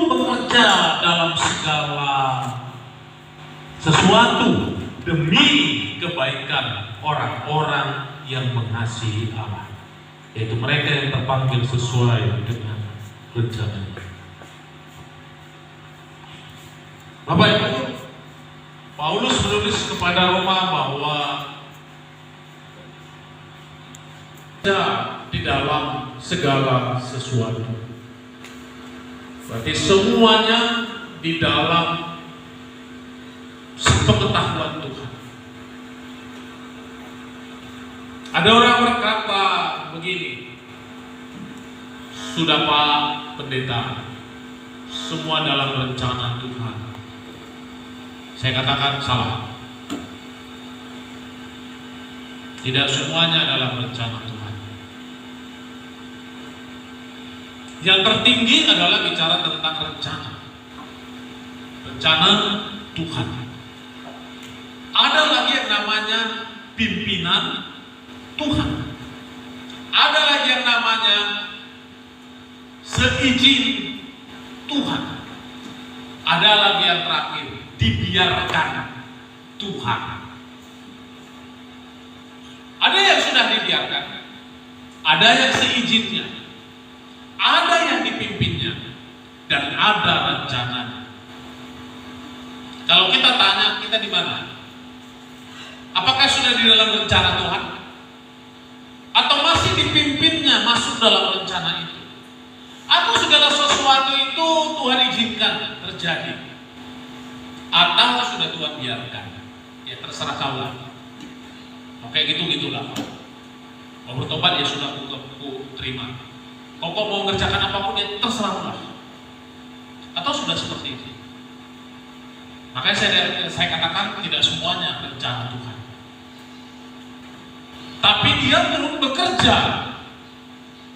turut bekerja dalam segala sesuatu demi kebaikan orang-orang yang mengasihi Allah, yaitu mereka yang terpanggil sesuai dengan rencananya. Bapak Ibu, Paulus menulis kepada Roma bahwa di dalam segala sesuatu. Berarti semuanya di dalam pengetahuan Tuhan. Ada orang berkata begini, sudah Pak Pendeta, semua dalam rencana Tuhan. Saya katakan salah. Tidak semuanya dalam rencana Tuhan. Yang tertinggi adalah bicara tentang rencana. Rencana Tuhan. Ada lagi yang namanya pimpinan Tuhan. Ada lagi yang namanya seizin Tuhan. Ada lagi yang terakhir, dibiarkan Tuhan. Ada yang sudah dibiarkan, ada yang seizinnya, ada yang dipimpinnya, dan ada rencana. Kalau kita tanya, kita di mana? Apakah sudah di dalam rencana Tuhan? Atau masih dipimpinnya masuk dalam rencana itu? Atau segala sesuatu itu Tuhan izinkan terjadi? Atau sudah Tuhan biarkan? Ya terserah kau lah. Oke, gitu-gitulah. Mau bertobat ya sudah aku terima. Kau mau mengerjakan apapun ya terserahlah. Atau sudah seperti itu. Makanya saya katakan tidak semuanya rencana Tuhan. Tapi dia turut bekerja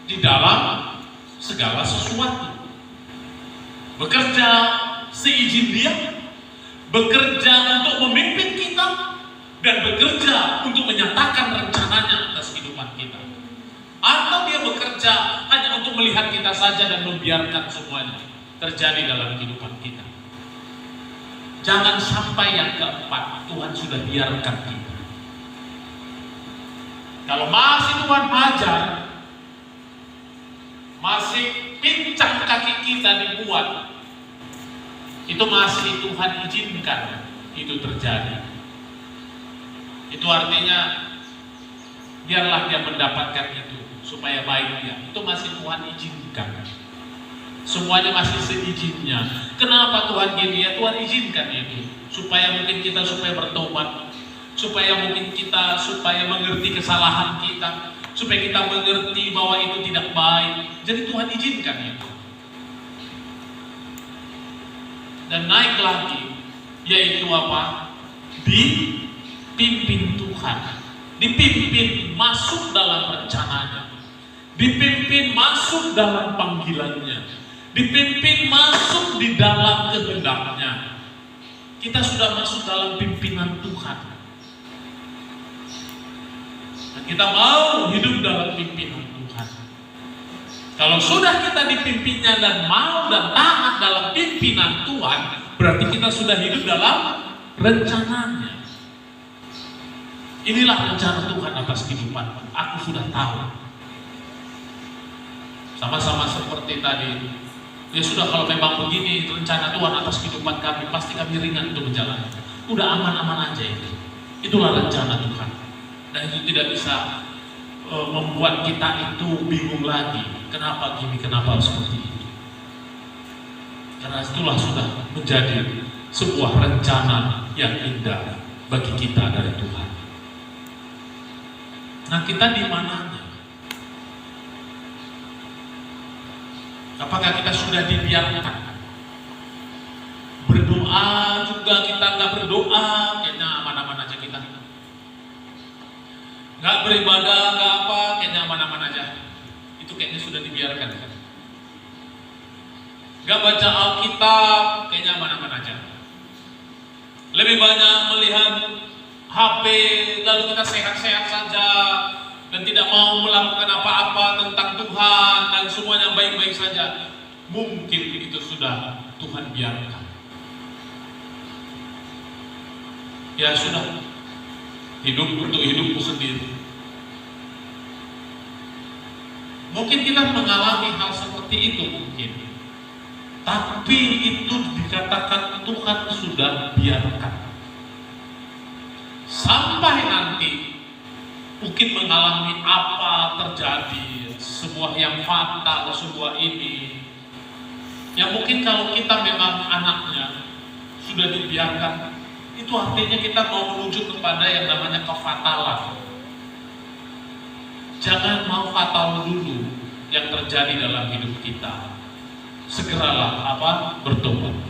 di dalam segala sesuatu. Bekerja seizin dia, bekerja untuk memimpin kita, dan bekerja untuk menyatakan rencananya atas kehidupan kita. Atau dia bekerja hanya untuk melihat kita saja dan membiarkan semuanya terjadi dalam kehidupan kita. Jangan sampai yang keempat, Tuhan sudah biarkan kita. Kalau masih Tuhan ajar, masih pincang kaki kita dibuat, itu masih Tuhan izinkan itu terjadi. Itu artinya biarlah dia mendapatkan itu supaya baik dia. Itu masih Tuhan izinkan. Semuanya masih seizinnya. Kenapa Tuhan gini ya? Tuhan izinkan itu supaya mungkin kita supaya bertobat, supaya mungkin kita supaya mengerti kesalahan kita, supaya kita mengerti bahwa itu tidak baik. Jadi Tuhan izinkan itu. Dan naik lagi, yaitu apa? Dipimpin Tuhan, dipimpin masuk dalam rencananya, dipimpin masuk dalam panggilannya, dipimpin masuk di dalam kehendaknya. Kita sudah masuk dalam pimpinan Tuhan. Dan kita mau hidup dalam pimpinan Tuhan. Kalau sudah kita dipimpinnya dan mau dan taat dalam pimpinan Tuhan, berarti kita sudah hidup dalam rencananya. Inilah rencana Tuhan atas kehidupan. Aku sudah tahu. Sama-sama seperti tadi. Ya sudah, kalau memang begini rencana Tuhan atas kehidupan kami, pasti kami ringan untuk menjalani. Udah aman-aman aja itu. Itulah rencana Tuhan. Dan itu tidak bisa membuat kita itu bingung lagi. Kenapa gini, kenapa seperti itu. Karena itulah sudah menjadi sebuah rencana yang indah bagi kita dari Tuhan. Nah, kita di mananya? Apakah kita sudah dibiarkan? Berdoa juga kita nggak berdoa, kayaknya aman-aman aja kita. Nggak beribadah, nggak apa, kayaknya aman-aman aja. Itu kayaknya sudah dibiarkan. Nggak baca Alkitab, kayaknya aman-aman aja. Lebih banyak melihat HP, lalu kita sehat-sehat saja dan tidak mau melakukan apa-apa tentang Tuhan dan semuanya baik-baik saja. mungkin itu sudah Tuhan biarkan. Ya sudah, hidup untuk hidupku sendiri. Mungkin kita mengalami hal seperti itu mungkin. Tapi itu dikatakan Tuhan sudah biarkan. Sampai nanti mungkin mengalami apa terjadi, sebuah yang fatal, sebuah ini. Ya mungkin kalau kita memang anaknya sudah dibiarkan, itu artinya kita mau menuju kepada yang namanya kefatalan. Jangan mau fatal dulu yang terjadi dalam hidup kita. Segeralah bertobat.